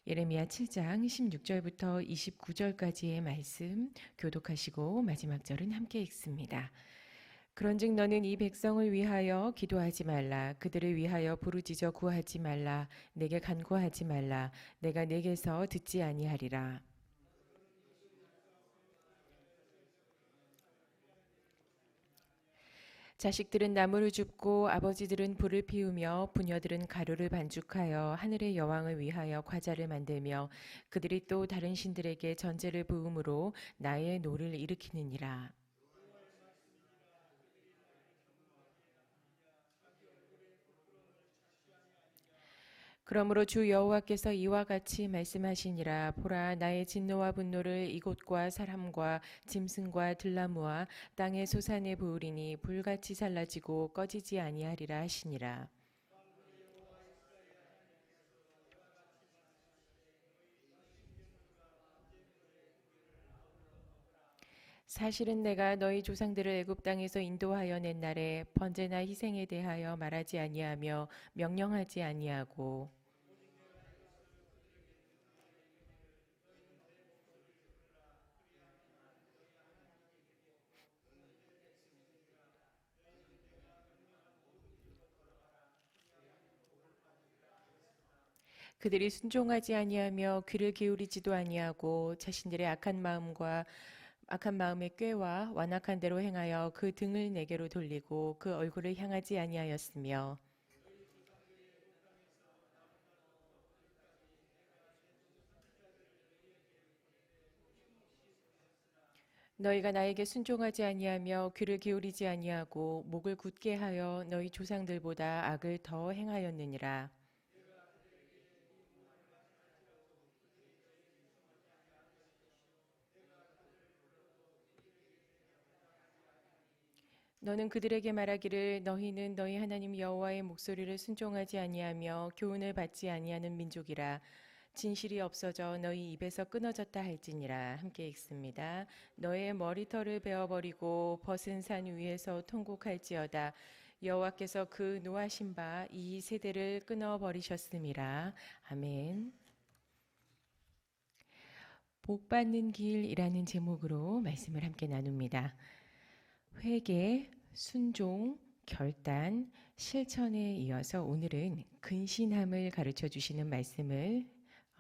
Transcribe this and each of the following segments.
예레미야 7장 16절부터 29절까지의 말씀 교독하시고 마지막 절은 함께 읽습니다. 그런즉 너는 이 백성을 위하여 기도하지 말라. 그들을 위하여 부르짖어 구하지 말라. 내게 간구하지 말라. 내가 내게서 듣지 아니하리라. 자식들은 나무를 줍고 아버지들은 불을 피우며 부녀들은 가루를 반죽하여 하늘의 여왕을 위하여 과자를 만들며 그들이 또 다른 신들에게 전제를 부음으로 나의 노를 일으키느니라. 그러므로 주 여호와께서 이와 같이 말씀하시니라. 보라, 나의 진노와 분노를 이곳과 사람과 짐승과 들나무와 땅의 소산에 부으리니 불같이 살라지고 꺼지지 아니하리라 하시니라. 사실은 내가 너희 조상들을 애굽 땅에서 인도하여 낸 날에 번제나 희생에 대하여 말하지 아니하며 명령하지 아니하고 그들이 순종하지 아니하며 귀를 기울이지도 아니하고 자신들의 악한 마음의 꾀와 완악한 대로 행하여 그 등을 내게로 돌리고 그 얼굴을 향하지 아니하였으며 너희가 나에게 순종하지 아니하며 귀를 기울이지 아니하고 목을 굳게 하여 너희 조상들보다 악을 더 행하였느니라. 너는 그들에게 말하기를 너희는 너희 하나님 여호와의 목소리를 순종하지 아니하며 교훈을 받지 아니하는 민족이라. 진실이 없어져 너희 입에서 끊어졌다 할지니라. 함께 읽습니다. 너의 머리털을 베어버리고 벗은 산 위에서 통곡할지어다. 여호와께서 그 노하신 바 이 세대를 끊어버리셨음이라. 아멘. 복 받는 길이라는 제목으로 말씀을 함께 나눕니다. 회개, 순종, 결단, 실천에 이어서 오늘은 근신함을 가르쳐 주시는 말씀을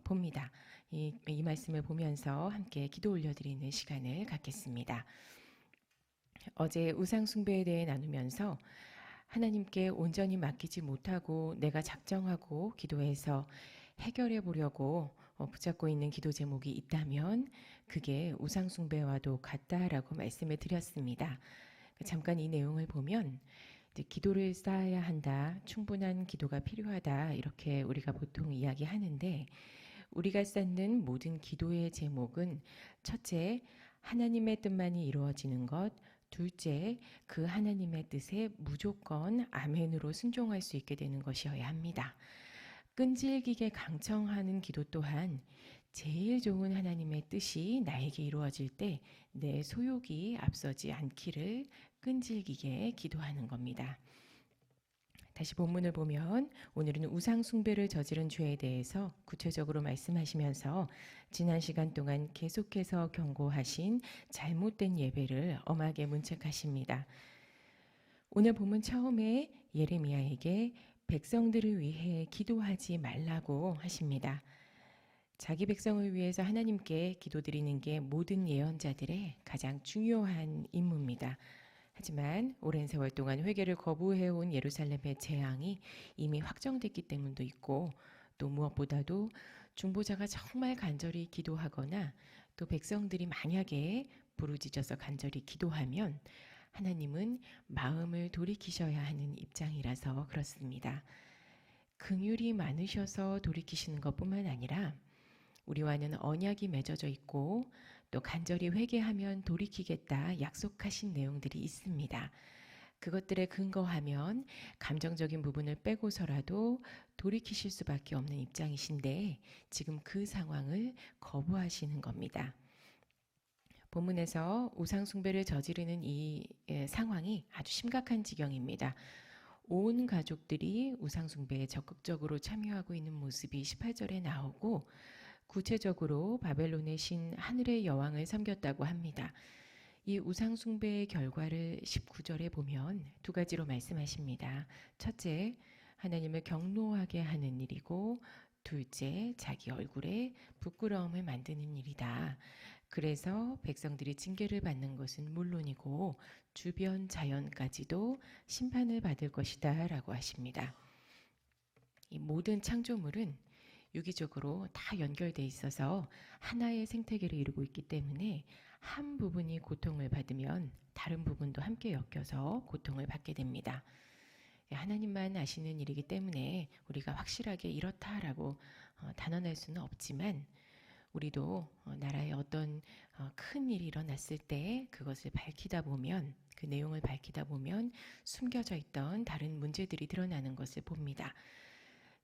봅니다. 이 말씀을 보면서 함께 기도 올려드리는 시간을 갖겠습니다. 어제 우상숭배에 대해 나누면서 하나님께 온전히 맡기지 못하고 내가 작정하고 기도해서 해결해 보려고 붙잡고 있는 기도 제목이 있다면 그게 우상숭배와도 같다라고 말씀을 드렸습니다. 잠깐 이 내용을 보면 기도를 쌓아야 한다, 충분한 기도가 필요하다 이렇게 우리가 보통 이야기하는데 우리가 쌓는 모든 기도의 제목은 첫째, 하나님의 뜻만이 이루어지는 것, 둘째, 그 하나님의 뜻에 무조건 아멘으로 순종할 수 있게 되는 것이어야 합니다. 끈질기게 강청하는 기도 또한 제일 좋은 하나님의 뜻이 나에게 이루어질 때 내 소욕이 앞서지 않기를 끈질기게 기도하는 겁니다. 다시 본문을 보면 오늘은 우상숭배를 저지른 죄에 대해서 구체적으로 말씀하시면서 지난 시간 동안 계속해서 경고하신 잘못된 예배를 엄하게 문책하십니다. 오늘 본문 처음에 예레미야에게 백성들을 위해 기도하지 말라고 하십니다. 자기 백성을 위해서 하나님께 기도드리는 게 모든 예언자들의 가장 중요한 임무입니다. 하지만 오랜 세월 동안 회개를 거부해온 예루살렘의 재앙이 이미 확정됐기 때문도 있고 또 무엇보다도 중보자가 정말 간절히 기도하거나 또 백성들이 만약에 부르짖어서 간절히 기도하면 하나님은 마음을 돌이키셔야 하는 입장이라서 그렇습니다. 긍휼이 많으셔서 돌이키시는 것뿐만 아니라 우리와는 언약이 맺어져 있고 또 간절히 회개하면 돌이키겠다 약속하신 내용들이 있습니다. 그것들에 근거하면 감정적인 부분을 빼고서라도 돌이키실 수밖에 없는 입장이신데 지금 그 상황을 거부하시는 겁니다. 본문에서 우상숭배를 저지르는 이 상황이 아주 심각한 지경입니다. 온 가족들이 우상숭배에 적극적으로 참여하고 있는 모습이 18절에 나오고 구체적으로 바벨론의 신 하늘의 여왕을 섬겼다고 합니다. 이 우상숭배의 결과를 19절에 보면 두 가지로 말씀하십니다. 첫째, 하나님을 경노하게 하는 일이고 둘째, 자기 얼굴에 부끄러움을 만드는 일이다. 그래서 백성들이 징계를 받는 것은 물론이고 주변 자연까지도 심판을 받을 것이다 라고 하십니다. 이 모든 창조물은 유기적으로 다 연결돼 있어서 하나의 생태계를 이루고 있기 때문에 한 부분이 고통을 받으면 다른 부분도 함께 엮여서 고통을 받게 됩니다. 하나님만 아시는 일이기 때문에 우리가 확실하게 이렇다라고 단언할 수는 없지만 우리도 나라에 어떤 큰 일이 일어났을 때 그것을 밝히다 보면 그 내용을 밝히다 보면 숨겨져 있던 다른 문제들이 드러나는 것을 봅니다.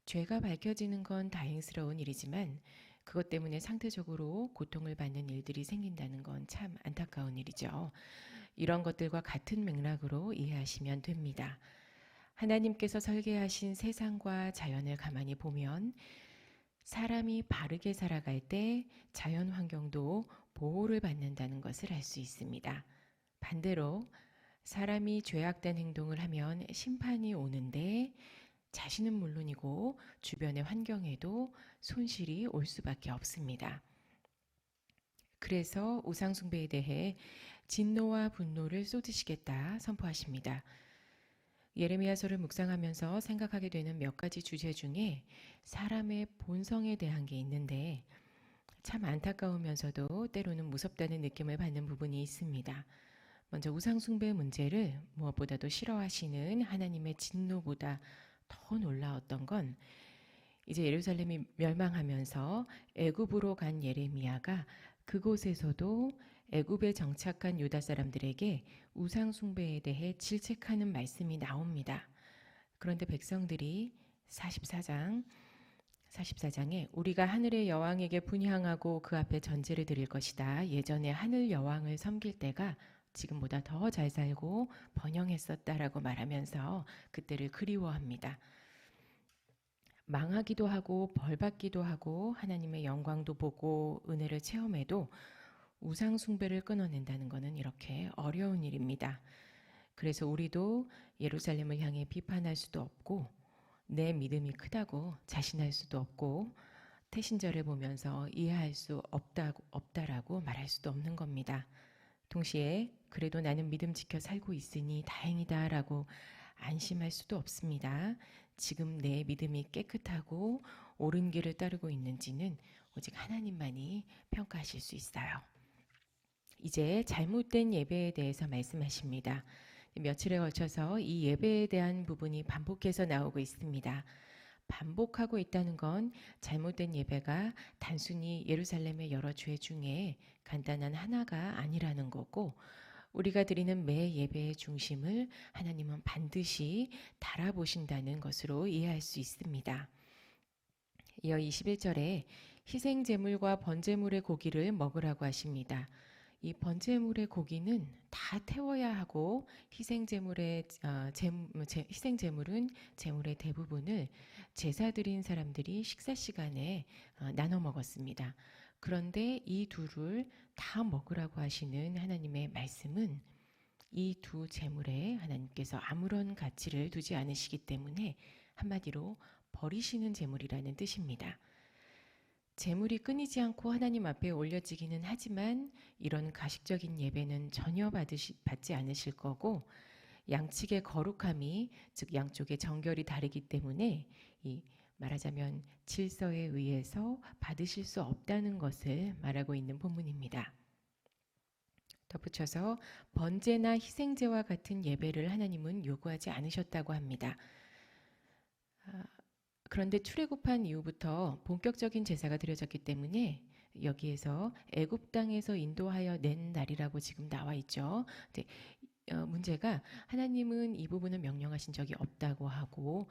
죄가 밝혀지는 건 다행스러운 일이지만 그것 때문에 상대적으로 고통을 받는 일들이 생긴다는 건 참 안타까운 일이죠. 이런 것들과 같은 맥락으로 이해하시면 됩니다. 하나님께서 설계하신 세상과 자연을 가만히 보면 사람이 바르게 살아갈 때 자연 환경도 보호를 받는다는 것을 알 수 있습니다. 반대로 사람이 죄악된 행동을 하면 심판이 오는데 자신은 물론이고 주변의 환경에도 손실이 올 수밖에 없습니다. 그래서 우상숭배에 대해 진노와 분노를 쏟으시겠다 선포하십니다. 예레미야서를 묵상하면서 생각하게 되는 몇 가지 주제 중에 사람의 본성에 대한 게 있는데 참 안타까우면서도 때로는 무섭다는 느낌을 받는 부분이 있습니다. 먼저 우상숭배 문제를 무엇보다도 싫어하시는 하나님의 진노보다 더 놀라웠던 건 이제 예루살렘이 멸망하면서 애굽으로 간 예레미야가 그곳에서도 애굽에 정착한 유다 사람들에게 우상 숭배에 대해 질책하는 말씀이 나옵니다. 그런데 백성들이 44장에 우리가 하늘의 여왕에게 분향하고 그 앞에 전제를 드릴 것이다. 예전에 하늘 여왕을 섬길 때가 지금보다 더 잘 살고 번영했었다라고 말하면서 그때를 그리워합니다. 망하기도 하고 벌받기도 하고 하나님의 영광도 보고 은혜를 체험해도 우상 숭배를 끊어낸다는 것은 이렇게 어려운 일입니다. 그래서 우리도 예루살렘을 향해 비판할 수도 없고 내 믿음이 크다고 자신할 수도 없고 태신절을 보면서 이해할 수 없다라고 말할 수도 없는 겁니다. 동시에 그래도 나는 믿음 지켜 살고 있으니 다행이다라고 안심할 수도 없습니다. 지금 내 믿음이 깨끗하고 옳은 길을 따르고 있는지는 오직 하나님만이 평가하실 수 있어요. 이제 잘못된 예배에 대해서 말씀하십니다. 며칠에 걸쳐서 이 예배에 대한 부분이 반복해서 나오고 있습니다. 반복하고 있다는 건 잘못된 예배가 단순히 예루살렘의 여러 죄 중에 간단한 하나가 아니라는 거고 우리가 드리는 매 예배의 중심을 하나님은 반드시 달아보신다는 것으로 이해할 수 있습니다. 이어 21절에 희생제물과 번제물의 고기를 먹으라고 하십니다. 이 번제물의 고기는 다 태워야 하고 희생제물은 제물의 대부분을 제사 드린 사람들이 식사 시간에 나눠 먹었습니다. 그런데 이 둘을 다 먹으라고 하시는 하나님의 말씀은 이 두 제물에 하나님께서 아무런 가치를 두지 않으시기 때문에 한마디로 버리시는 제물이라는 뜻입니다. 제물이 끊이지 않고 하나님 앞에 올려지기는 하지만 이런 가식적인 예배는 전혀 받지 않으실 거고 양측의 거룩함이 즉 양쪽의 정결이 다르기 때문에 이 말하자면 질서에 의해서 받으실 수 없다는 것을 말하고 있는 본문입니다. 덧붙여서 번제나 희생제와 같은 예배를 하나님은 요구하지 않으셨다고 합니다. 그런데 출애굽한 이후부터 본격적인 제사가 드려졌기 때문에 여기에서 애굽 땅에서 인도하여 낸 날이라고 지금 나와 있죠. 문제가 하나님은 이 부분을 명령하신 적이 없다고 하고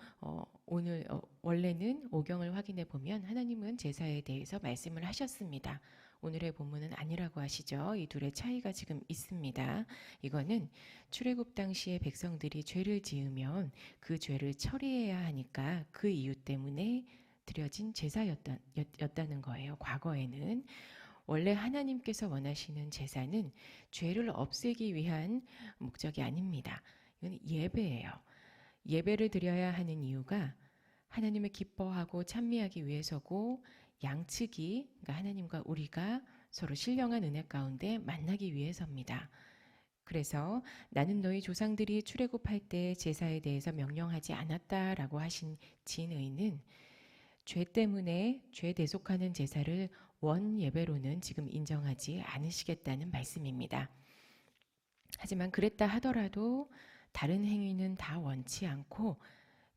오늘 원래는 오경을 확인해 보면 하나님은 제사에 대해서 말씀을 하셨습니다. 오늘의 본문은 아니라고 하시죠. 이 둘의 차이가 지금 있습니다. 이거는 출애굽 당시에 백성들이 죄를 지으면 그 죄를 처리해야 하니까 그 이유 때문에 드려진 제사였다는 거예요. 과거에는. 원래 하나님께서 원하시는 제사는 죄를 없애기 위한 목적이 아닙니다. 이건 예배예요. 예배를 드려야 하는 이유가 하나님을 기뻐하고 찬미하기 위해서고 양측이 그러니까 하나님과 우리가 서로 신령한 은혜 가운데 만나기 위해서입니다. 그래서 나는 너희 조상들이 출애굽할 때 제사에 대해서 명령하지 않았다라고 하신 진의는 죄 때문에 죄 대속하는 제사를 원 예배로는 지금 인정하지 않으시겠다는 말씀입니다. 하지만 그랬다 하더라도 다른 행위는 다 원치 않고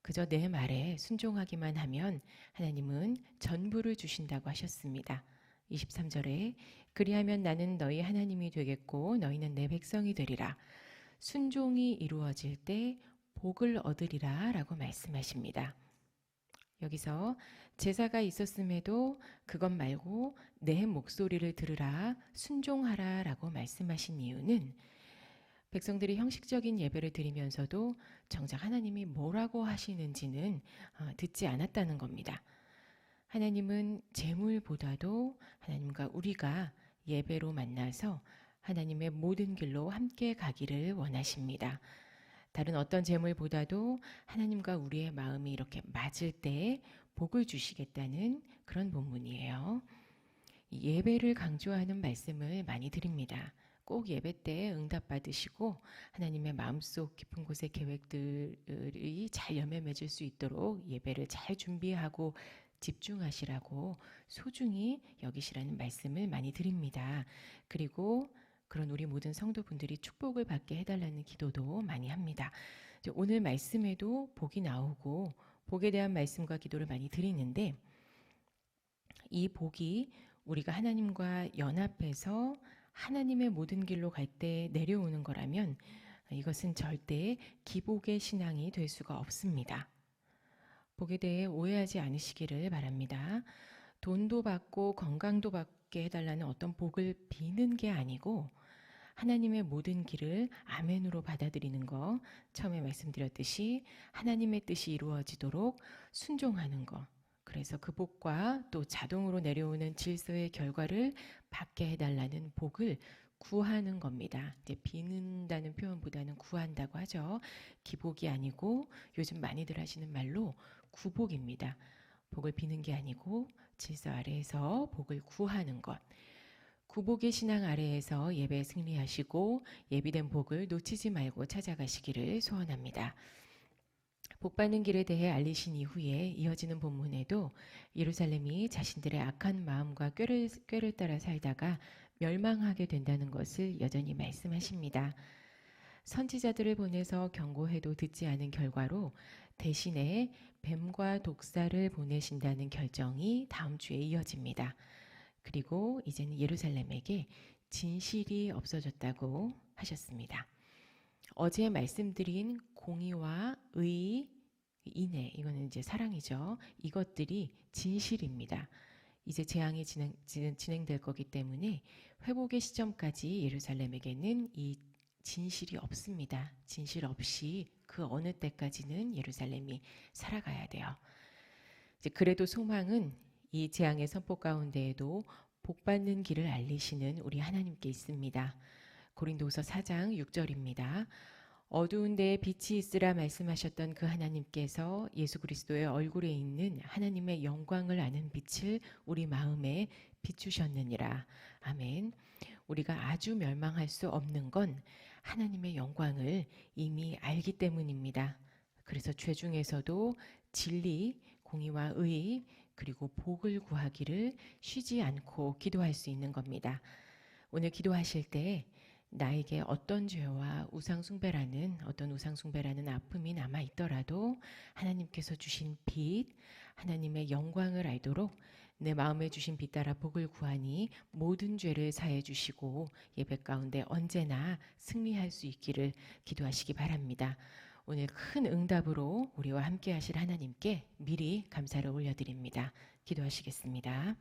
그저 내 말에 순종하기만 하면 하나님은 전부를 주신다고 하셨습니다. 23절에 그리하면 나는 너희 하나님이 되겠고 너희는 내 백성이 되리라. 순종이 이루어질 때 복을 얻으리라 라고 말씀하십니다. 여기서 제사가 있었음에도 그것 말고 내 목소리를 들으라 순종하라 라고 말씀하신 이유는 백성들이 형식적인 예배를 드리면서도 정작 하나님이 뭐라고 하시는지는 듣지 않았다는 겁니다. 하나님은 제물보다도 하나님과 우리가 예배로 만나서 하나님의 모든 길로 함께 가기를 원하십니다. 다른 어떤 제물보다도 하나님과 우리의 마음이 이렇게 맞을 때 복을 주시겠다는 그런 본문이에요. 예배를 강조하는 말씀을 많이 드립니다. 꼭 예배 때 응답받으시고 하나님의 마음속 깊은 곳의 계획들이 잘 열매 맺을 수 있도록 예배를 잘 준비하고 집중하시라고 소중히 여기시라는 말씀을 많이 드립니다. 그리고 그런 우리 모든 성도분들이 축복을 받게 해달라는 기도도 많이 합니다. 오늘 말씀에도 복이 나오고 복에 대한 말씀과 기도를 많이 드리는데 이 복이 우리가 하나님과 연합해서 하나님의 모든 길로 갈 때 내려오는 거라면 이것은 절대 기복의 신앙이 될 수가 없습니다. 복에 대해 오해하지 않으시기를 바랍니다. 돈도 받고 건강도 받게 해달라는 어떤 복을 비는 게 아니고 하나님의 모든 길을 아멘으로 받아들이는 거, 처음에 말씀드렸듯이 하나님의 뜻이 이루어지도록 순종하는 거. 그래서 그 복과 또 자동으로 내려오는 질서의 결과를 받게 해달라는 복을 구하는 겁니다. 이제 비는다는 표현보다는 구한다고 하죠. 기복이 아니고 요즘 많이들 하시는 말로 구복입니다. 복을 비는 게 아니고 질서 아래에서 복을 구하는 것. 구복의 신앙 아래에서 예배에 승리하시고 예비된 복을 놓치지 말고 찾아가시기를 소원합니다. 복받는 길에 대해 알리신 이후에 이어지는 본문에도 예루살렘이 자신들의 악한 마음과 꾀를 따라 살다가 멸망하게 된다는 것을 여전히 말씀하십니다. 선지자들을 보내서 경고해도 듣지 않은 결과로 대신에 뱀과 독사를 보내신다는 결정이 다음 주에 이어집니다. 그리고 이제는 예루살렘에게 진실이 없어졌다고 하셨습니다. 어제 말씀드린 공의와 의, 인애, 이거는 이제 사랑이죠. 이것들이 진실입니다. 이제 재앙이 진행될 거기 때문에 회복의 시점까지 예루살렘에게는 이 진실이 없습니다. 진실 없이 그 어느 때까지는 예루살렘이 살아가야 돼요. 이제 그래도 소망은 이 재앙의 선포 가운데에도 복받는 길을 알리시는 우리 하나님께 있습니다. 고린도후서 4장 6절입니다. 어두운 데에 빛이 있으라 말씀하셨던 그 하나님께서 예수 그리스도의 얼굴에 있는 하나님의 영광을 아는 빛을 우리 마음에 비추셨느니라. 아멘. 우리가 아주 멸망할 수 없는 건 하나님의 영광을 이미 알기 때문입니다. 그래서 죄 중에서도 진리, 공의와 의, 그리고 복을 구하기를 쉬지 않고 기도할 수 있는 겁니다. 오늘 기도하실 때 나에게 어떤 죄와 어떤 우상숭배라는 아픔이 남아 있더라도 하나님께서 주신 빛, 하나님의 영광을 알도록 내 마음에 주신 비 따라 복을 구하니 모든 죄를 사해 주시고 예배 가운데 언제나 승리할 수 있기를 기도하시기 바랍니다. 오늘 큰 응답으로 우리와 함께 하실 하나님께 미리 감사를 올려드립니다. 기도하시겠습니다.